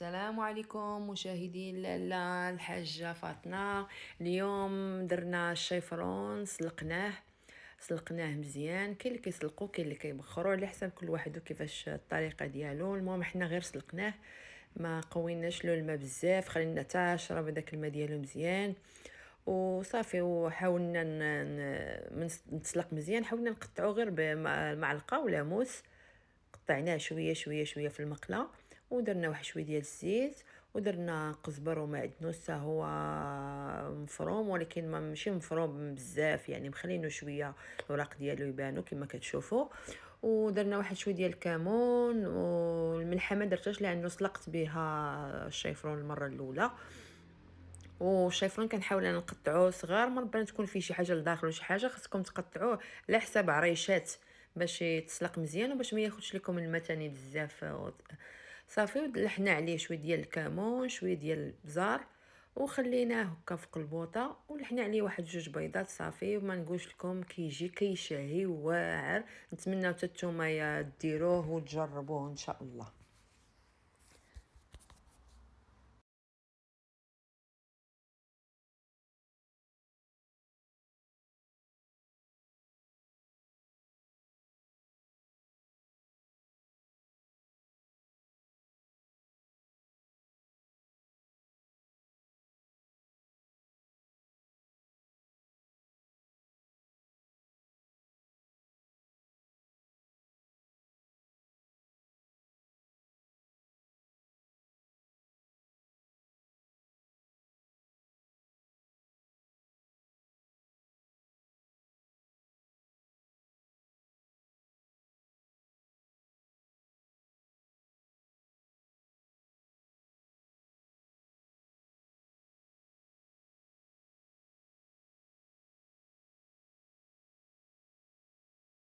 السلام عليكم مشاهدين لاله الحاجة فاطمة. اليوم درنا الشيفرون، سلقناه مزيان. كاين اللي كيسلقو، كاين اللي كيبخرو، على حسب كل واحد وكيفاش الطريقه ديالو. المهم حنا غير سلقناه، ما قويناش له الماء بزاف، خلينا حتى شرب داك الماء ديالو مزيان وصافي. وحاولنا نتسلق مزيان، حاولنا نقطعو غير بمعلقه ولا موس. قطعناه شويه شويه شويه في المقله، ودرنا واحد شويه ديال الزيت، ودرنا قزبر ومعدنوس حتى هو مفروم، ولكن ما ماشي مفروم بزاف، يعني مخلينه شويه الوراق ديالو يبانوا كما كتشوفوا. ودرنا واحد شويه ديال الكمون، والملحه ما درتهاش لانه سلقت بها الشيفرون المره الاولى. والشيفرون كنحاول انا نقطعوه صغار، مربما تكون فيه شي حاجه لداخل ولا شي حاجه، خصكم تقطعوه على حساب عريشات باش يتسلق مزيان وباش ما ياخذش لكم الماء تاني بزاف. صافي ولحنا عليه شويه ديال الكمون، شويه ديال البزار، وخليناه هكا فوق البوطه، ولحنا عليه واحد جوج بيضات. صافي وما نقولش لكم كيجي كيشهي واعر. نتمنى حتى نتوما ديروه وتجربوه ان شاء الله.